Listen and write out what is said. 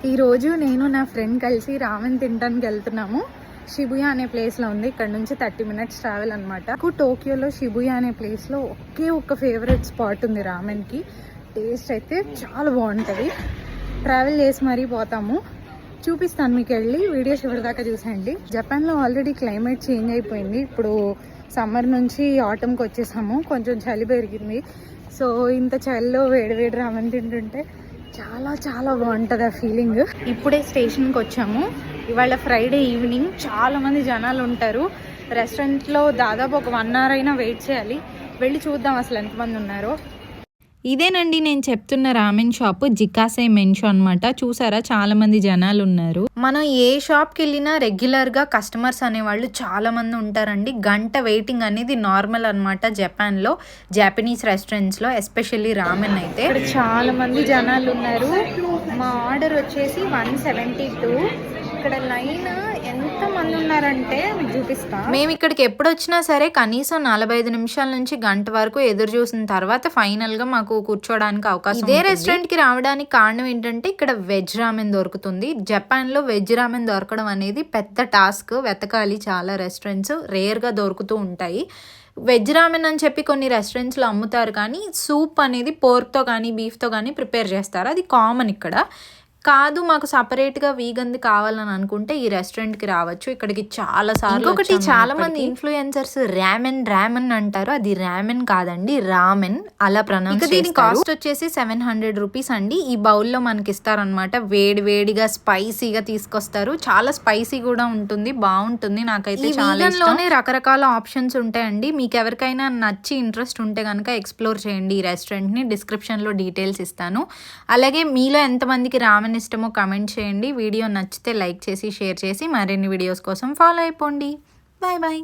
ఈరోజు నేను నా ఫ్రెండ్ కలిసి రామెన్ తినడానికి వెళ్తున్నాము. షిబుయా అనే ప్లేస్లో ఉంది. ఇక్కడ నుంచి 30 minutes ట్రావెల్ అనమాట. టోక్యోలో షిబుయా అనే ప్లేస్లో ఒక్క ఫేవరెట్ స్పాట్ ఉంది రామెన్కి. టేస్ట్ అయితే చాలా బాగుంటుంది. ట్రావెల్ చేసి మరీ పోతాము. చూపిస్తాను మీకు, వెళ్ళి వీడియో చివరి దాకా చూసేయండి. జపాన్లో ఆల్రెడీ క్లైమేట్ చేంజ్ అయిపోయింది. ఇప్పుడు సమ్మర్ నుంచి ఆటమ్కి వచ్చేసాము. కొంచెం చలి పెరిగింది. సో ఇంత చలిలో వేడి రామెన్ తింటుంటే చాలా చాలా బాగుంటుంది ఆ ఫీలింగ్. ఇప్పుడే స్టేషన్కి వచ్చాము. ఇవాళ ఫ్రైడే ఈవినింగ్. చాలా మంది జనాలు ఉంటారు. రెస్టారెంట్లో దాదాపు ఒక 1 hour అయినా వెయిట్ చేయాలి. వెళ్ళి చూద్దాం అసలు ఎంతమంది ఉన్నారో. ఇదేనండి నేను చెప్తున్న రామెన్ షాప్, జికాసే మెన్షో అనమాట. చూసారా చాలా మంది జనాలు ఉన్నారు. మనం ఏ షాప్కి వెళ్ళినా రెగ్యులర్గా కస్టమర్స్ అనేవాళ్ళు చాలా మంది ఉంటారండి. గంట వెయిటింగ్ అనేది నార్మల్ అనమాట జపాన్లో, జాపనీస్ రెస్టారెంట్స్లో, ఎస్పెషల్లీ రామెన్ అయితే. ఇక్కడ చాలా మంది జనాలు ఉన్నారు. మా ఆర్డర్ వచ్చేసి 172. ఇక్కడ లైన్ ఎంత మంది ఉన్నారంటే మీకు చూపిస్తా. మేము ఇక్కడికి ఎప్పుడు వచ్చినా సరే కనీసం 45 నిమిషాల నుంచి గంట వరకు ఎదురు చూసిన తర్వాత ఫైనల్ గా మాకు కూర్చోడానికి అవకాశం. ఇదే రెస్టారెంట్ కి రావడానికి కారణం ఏంటంటే ఇక్కడ వెజ్ రామెన్ దొరుకుతుంది. జపాన్ లో వెజ్ రామెన్ దొరకడం అనేది పెద్ద టాస్క్. వెతకాలి, చాలా రెస్టారెంట్స్ రేర్ గా దొరుకుతూ ఉంటాయి. వెజ్ రామెన్ అని చెప్పి కొన్ని రెస్టారెంట్స్లో అమ్ముతారు, కానీ సూప్ అనేది పోర్క్తో కానీ బీఫ్తో కానీ ప్రిపేర్ చేస్తారు. అది కామన్ ఇక్కడ కాదు. మాకు సపరేట్గా వీగన్ది కావాలని అనుకుంటే ఈ రెస్టారెంట్కి రావచ్చు. ఇక్కడికి చాలా సార్లు. ఇంకొకటి, చాలా మంది ఇన్ఫ్లుయెన్సర్స్ రామెన్ అంటారు. అది రామెన్ కాదండి, రామెన్ అలా ప్రొనౌన్స్ చేస్తారు. దీని కాస్ట్ వచ్చేసి 700 రూపీస్ అండి. ఈ బౌల్లో మనకి ఇస్తారనమాట. వేడిగా స్పైసీగా తీసుకొస్తారు. చాలా స్పైసీ కూడా ఉంటుంది, బాగుంటుంది. నాకైతే చాలా ఇష్టం. రకరకాల ఆప్షన్స్ ఉంటాయండి. మీకు ఎవరికైనా నచ్చి ఇంట్రెస్ట్ ఉంటే కనుక ఎక్స్ప్లోర్ చేయండి ఈ రెస్టారెంట్ని. డిస్క్రిప్షన్లో డీటెయిల్స్ ఇస్తాను. అలాగే మీలో ఎంతమందికి రామెన్ ఇష్టమో కమెంట్ చేయండి. వీడియో నచ్చితే లైక్ చేసి షేర్ చేసి మరిన్ని వీడియోస్ కోసం ఫాలో అయిపోండి. Bye bye.